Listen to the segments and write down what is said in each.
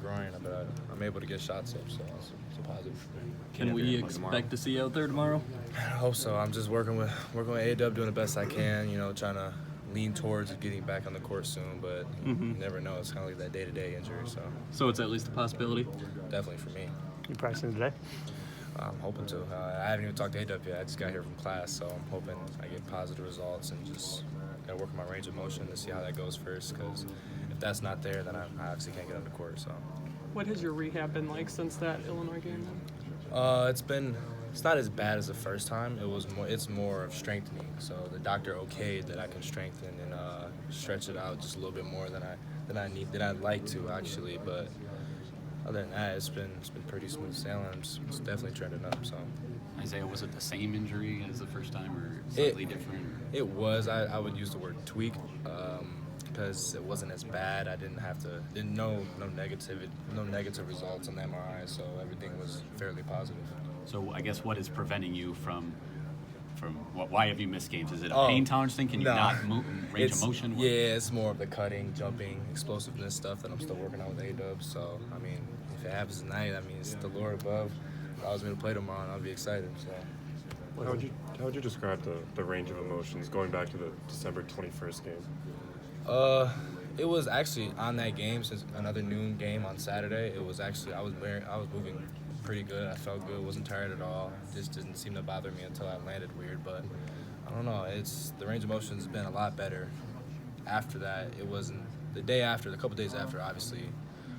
groin, but I'm able to get shots up, so it's a positive. Can we expect to see you out there tomorrow? I hope so. I'm just working with A-Dub, doing the best I can, trying to lean towards getting back on the court soon, but you never know. It's kind of like that day-to-day injury, So it's at least a possibility? definitely for me. You practicing today? I'm hoping to. I haven't even talked to A-Dub yet. I just got here from class, so I'm hoping I get positive results and just got to work on my range of motion to see how that goes first, because if that's not there, then I obviously can't get on the court. So. What has your rehab been like since that Illinois game It's not as bad as the first time. It's more of strengthening. So the doctor okayed that I can strengthen and stretch it out just a little bit more than I'd like to actually. But other than that, it's been pretty smooth sailing. It's definitely trending up. So. Isaiah, was it the same injury as the first time, or slightly different? It was. I would use the word tweak because it wasn't as bad. I didn't have to. No negative results on the MRI, so everything was fairly positive. So I guess what is preventing you from why have you missed games? Is it a pain tolerance thing? Can you not move range of motion? Yeah, it's more of the cutting, jumping, explosiveness stuff that I'm still working on with A-Dub. So, I mean, if it happens tonight, it's the Lord above allows me to play tomorrow, and I'll be excited. So. How would you describe the range of emotions going back to the December 21st game? It was actually on that game, since another noon game on Saturday. It was actually I was moving pretty good. I felt good. Wasn't tired at all. Just didn't seem to bother me until I landed weird. But I don't know. The range of motion has been a lot better after that. It wasn't the day after. The couple days after, obviously,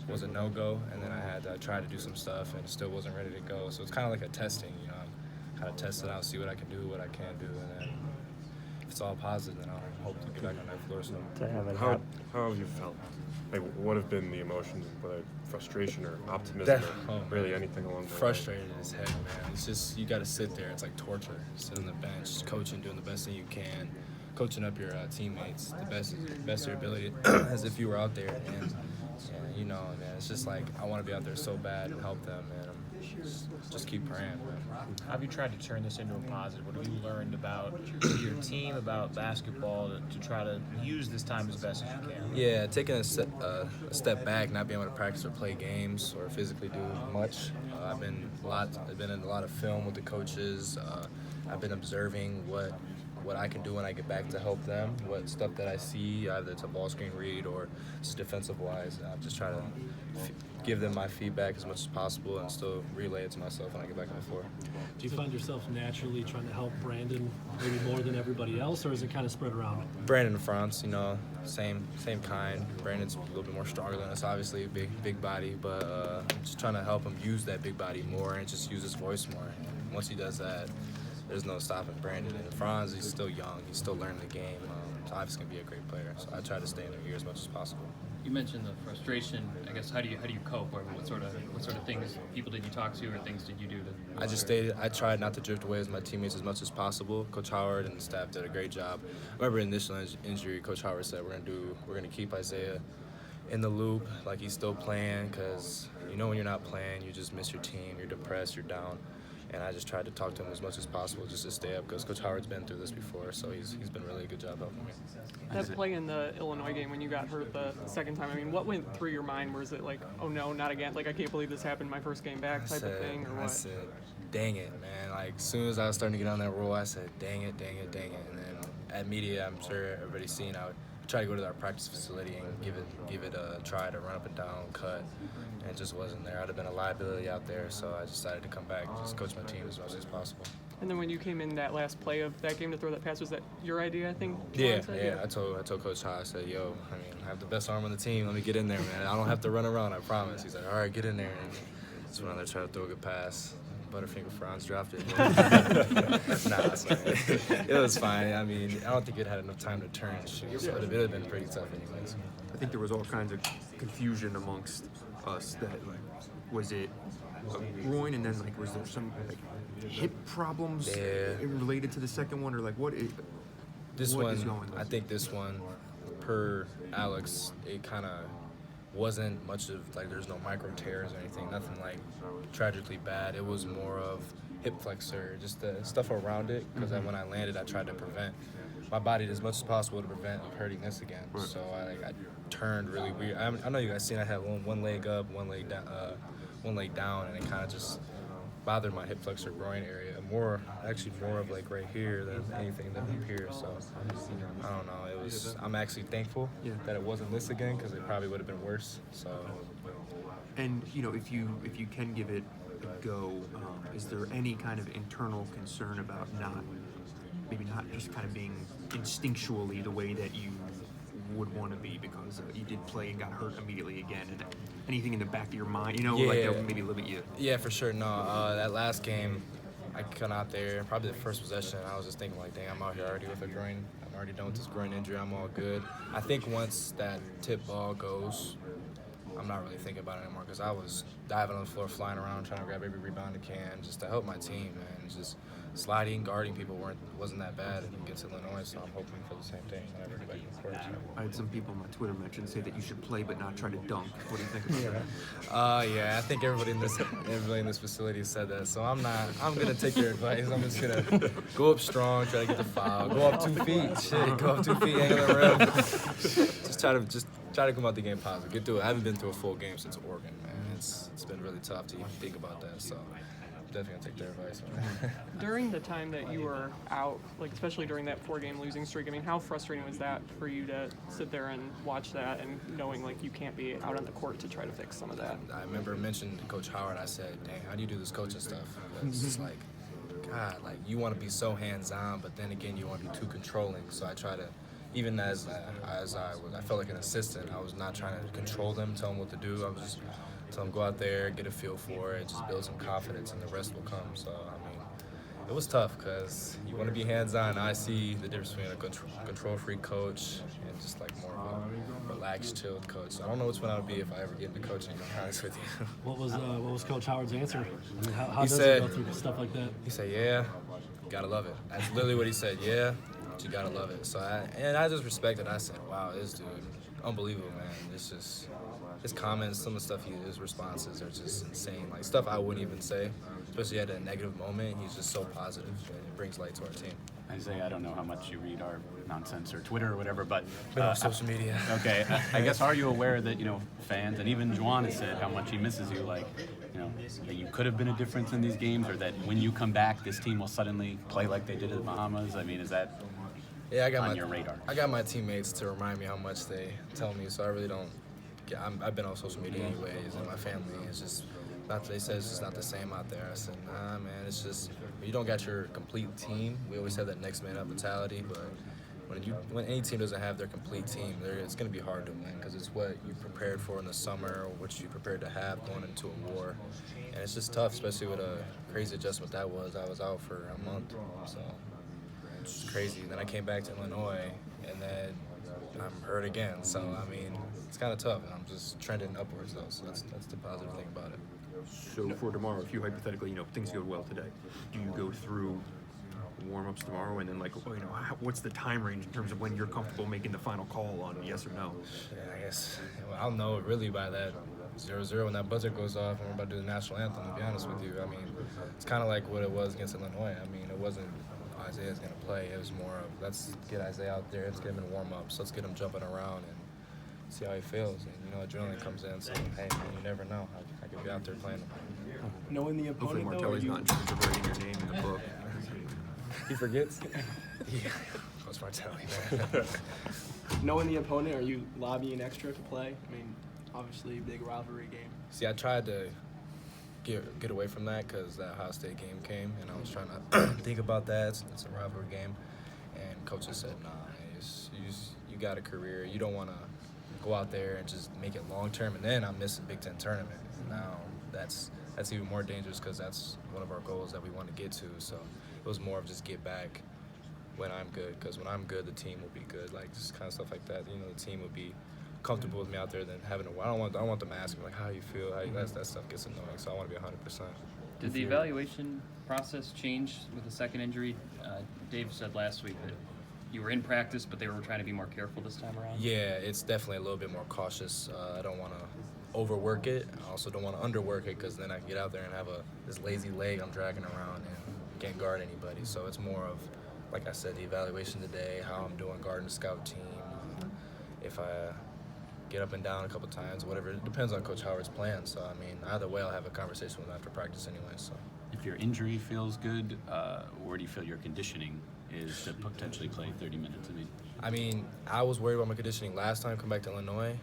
was a no-go, and then I had to try to do some stuff, and still wasn't ready to go. So it's kind of like a testing. Kind of test it out, see what I can do, what I can't do, and then if it's all positive, then I'll hope to get back on that floor soon. How have you felt? Like, what have been the emotions, whether frustration or optimism or really anything along those lines? Frustrated as heck, man. It's just, you got to sit there. It's like torture. Sit on the bench, coaching, doing the best thing you can, coaching up your teammates the best of your ability as if you were out there. And man, it's just like I want to be out there so bad and help them, man. Just keep praying, man. How have you tried to turn this into a positive? What have you learned about your team, about basketball, to try to use this time as best as you can? Yeah, taking a step back, not being able to practice or play games or physically do much. I've been in a lot of film with the coaches. I've been observing what I can do when I get back to help them, what stuff that I see, either it's a ball screen read or just defensive-wise. I'm just trying to give them my feedback as much as possible and still relay it to myself when I get back on the floor. Do you find yourself naturally trying to help Brandon maybe more than everybody else, or is it kind of spread around? Brandon and France, same kind. Brandon's a little bit more stronger than us, obviously, big body, but I'm just trying to help him use that big body more and just use his voice more. And once he does that, there's no stopping Brandon. And Franz, he's still young. He's still learning the game. So obviously going to be a great player. So I try to stay in their ear as much as possible. You mentioned the frustration. I guess how do you cope? Or what sort of things, people did you talk to, or things did you do to? I tried not to drift away with my teammates as much as possible. Coach Howard and the staff did a great job. I remember initial injury, Coach Howard said we're gonna keep Isaiah in the loop, like he's still playing, because when you're not playing, you just miss your team. You're depressed. You're down. And I just tried to talk to him as much as possible just to stay up, because Coach Howard's been through this before, so he's been really a good job helping me. That play in the Illinois game when you got hurt the second time, what went through your mind? Was it like, oh no, not again? Like, I can't believe this happened my first game back type of thing, or what? I said, dang it, man. Like, as soon as I was starting to get on that roll, I said, dang it. And then at media, I'm sure everybody's seen, I would try to go to our practice facility and give it a try to run up and down, cut. And it just wasn't there. I'd have been a liability out there, so I decided to come back, just coach my team as much as possible. And then when you came in that last play of that game to throw that pass, was that your idea, I think? Yeah. I told Coach Howard, I said, I have the best arm on the team. Let me get in there, man. I don't have to run around, I promise. He's like, all right, get in there. And that's when I tried to throw a good pass. Butterfinger Franz dropped it. Nah, it's fine. It was fine. I don't think it had enough time to turn and shoot, so it would have been pretty tough anyways. I think there was all kinds of confusion amongst us that was it a groin, and then was there some hip problems related to the second one, or what is going on? I think this one, per Alex, it kind of wasn't much of there's no micro tears or anything, nothing tragically bad. It was more of hip flexor, just the stuff around it, because when I landed, I tried to prevent my body as much as possible to prevent hurting this again. Right. So I turned really weird. I know you guys seen I had one leg up, one leg down, and it kind of just bothered my hip flexor groin area more of like right here than anything than up here. So I don't know. I'm actually thankful that it wasn't this again, because it probably would have been worse. So. And if you can give it a go, is there any kind of internal concern about maybe not just kind of being instinctually the way that you would want to be, because you did play and got hurt immediately again, and anything in the back of your mind, like that would maybe limit you? Yeah, for sure. No, that last game, I come out there, probably the first possession, I was just thinking like, dang, I'm out here already with a groin. I'm already done with this groin injury. I'm all good. I think once that tip ball goes, I'm not really thinking about it anymore, because I was diving on the floor, flying around, trying to grab every rebound I can, just to help my team, man. Just sliding, guarding people wasn't that bad against Illinois, so I'm hoping for the same thing whenever I get back to the court. I had some people on my Twitter say that you should play but not try to dunk. What do you think about that? Yeah, I think everybody in this facility said that, so I'm gonna take their advice. I'm just gonna go up strong, try to get the foul, go up 2 feet, go up 2 feet, angle the rim. just try to come out the game positive. Get through it. I haven't been through a full game since Oregon, man. It's been really tough to even think about that, so definitely gonna take their advice. During the time that you were out, like especially during that 4-game losing streak, I mean, how frustrating was that for you to sit there and watch that and knowing like you can't be out on the court to try to fix some of that? I remember mentioning to Coach Howard, I said, dang, how do you do this coaching stuff? It's just like, God, like you want to be so hands-on, but then again, you want to be too controlling. So I try to, even as I felt like an assistant, I was not trying to control them, tell them what to do. I was just tell them go out there, get a feel for it, just build some confidence, and the rest will come. So I mean, it was tough because you want to be hands-on. I see the difference between a control-free coach and just like more of a relaxed, chilled coach. So I don't know which one I would be if I ever get into coaching. To be honest with you. What was Coach Howard's answer? I mean, how He does said- he go through stuff like that? He said, "Yeah, you gotta love it." That's literally what he said. Yeah, but you gotta love it. So I just respected. I said, "Wow, this dude, unbelievable, man. It's just." His comments, some of the stuff his responses are just insane. Like stuff I wouldn't even say, especially at a negative moment. He's just so positive, and it brings light to our team. Isaiah, I don't know how much you read our nonsense or Twitter or whatever, but Been on social media. Okay, I guess are you aware that fans and even Juwan has said how much he misses you, like that you could have been a difference in these games, or that when you come back, this team will suddenly play like they did at the Bahamas. I mean, is that I got on your radar? I got my teammates to remind me how much they tell me, so I really don't. I've been on social media anyways, and my family is just. They said it's just not the same out there. I said, nah, man, it's just you don't got your complete team. We always have that next man up mentality, but when any team doesn't have their complete team, it's going to be hard to win because it's what you prepared for in the summer or what you prepared to have going into a war, and it's just tough, especially with a crazy adjustment that was. I was out for a month, so it's just crazy. Then I came back to Illinois, and then I'm hurt again. So I mean, it's kind of tough. And I'm just trending upwards though, so that's the positive thing about it. So for tomorrow, if you hypothetically, things go well today, do you go through warm-ups tomorrow, and then what's the time range in terms of when you're comfortable making the final call on yes or no? Yeah, I guess I'll know really by that 0-0 when that buzzer goes off and we're about to do the national anthem. To be honest with you, I mean, it's kind of like what it was against Illinois. I mean, it wasn't Isaiah's gonna play. It was more of let's get Isaiah out there, let's get him in warm-ups, let's get him jumping around and see how he feels. And adrenaline comes in, so hey, man, you never know. I could be out there playing him. Knowing the Hopefully opponent, though, Martelli's not in charge of writing your name in the book. He forgets. Yeah, Coach Martelli, man. knowing the opponent, are you lobbying extra to play? I mean, obviously, big rivalry game. See, I tried to get away from that because that Ohio State game came, and I was trying to think about that. It's a rivalry game, and coaches said, nah, you got a career. You don't want to go out there and just make it long term, and then I'm missing Big Ten tournament. And now that's even more dangerous because that's one of our goals that we want to get to. So it was more of just get back when I'm good, because when I'm good, the team will be good. Like just kind of stuff like that. The team would be comfortable with me out there than having to. I don't want them asking me like how you feel. That stuff gets annoying. So I want to be 100%. Did the evaluation process change with the second injury? Dave said last week that you were in practice, but they were trying to be more careful this time around. Yeah, it's definitely a little bit more cautious. I don't want to overwork it. I also don't want to underwork it because then I can get out there and have this lazy leg I'm dragging around and can't guard anybody. So it's more of like I said, the evaluation today, how I'm doing guarding the scout team, if I get up and down a couple times, whatever. It depends on Coach Howard's plan. So, I mean, either way, I'll have a conversation with him after practice anyway. So, If your injury feels good, where do you feel your conditioning is to potentially play 30 minutes? I mean, I was worried about my conditioning last time come back to Illinois,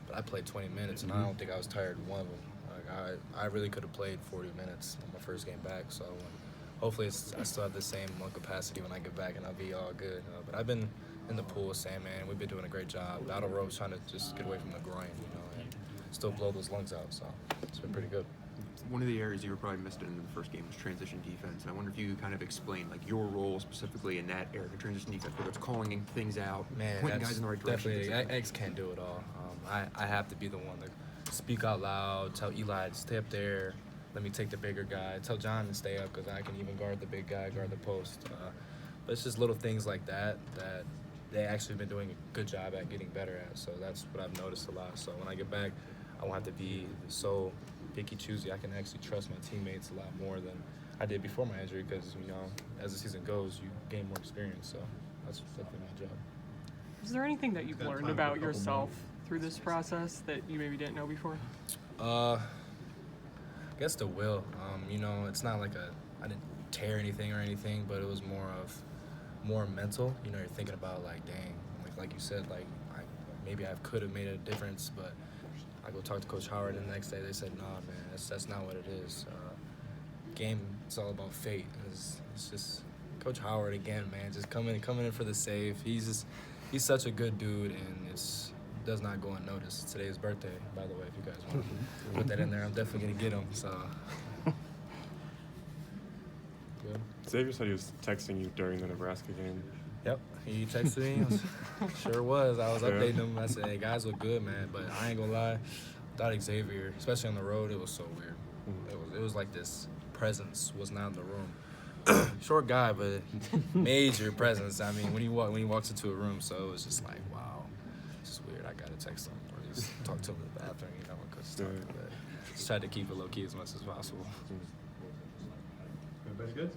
but I played 20 minutes, and I don't think I was tired one of them. Like, I really could have played 40 minutes in my first game back. So, hopefully, I still have the same lung capacity when I get back, and I'll be all good. But I've been in the pool with Sam, man. We've been doing a great job. Battle ropes, trying to just get away from the groin, and still blow those lungs out. So it's been pretty good. One of the areas you were probably missed in the first game was transition defense, and I wonder if you could kind of explain like your role specifically in that area of transition defense, whether it's calling things out, Man, pointing guys in the right direction. definitely, X can't do it all. I have to be the one to speak out loud, tell Eli to stay up there, let me take the bigger guy, tell John to stay up because I can even guard the big guy, guard the post. But it's just little things like that they actually been doing a good job at getting better at. So that's what I've noticed a lot. So when I get back, I won't have to be so picky choosy. I can actually trust my teammates a lot more than I did before my injury because, as the season goes, you gain more experience. So that's definitely my job. Is there anything that you've learned about yourself through this process that you maybe didn't know before? I guess the will. It's not like I didn't tear anything or anything, but it was more mental. You're thinking about like, dang, like you said, like maybe I could have made a difference, but I go talk to Coach Howard, and the next day they said, nah, man, that's not what it is. Game, it's all about fate. It's just Coach Howard again, man, just coming in for the save. He's such a good dude, and it does not go unnoticed. Today's his birthday, by the way, if you guys want to put that in there. I'm definitely gonna get him. So. Good. Xavier said he was texting you during the Nebraska game. Yep, he texted me. Sure was. I was updating him. I said, "Hey, guys look good, man." But I ain't gonna lie, without Xavier, especially on the road, it was so weird. It was like this presence was not in the room. Short guy, but major presence. I mean, when he walks into a room, so it was just like, wow, it's just weird. I gotta text him or just talk to him in the bathroom, because just tried to keep it low key as much as possible. Everybody good?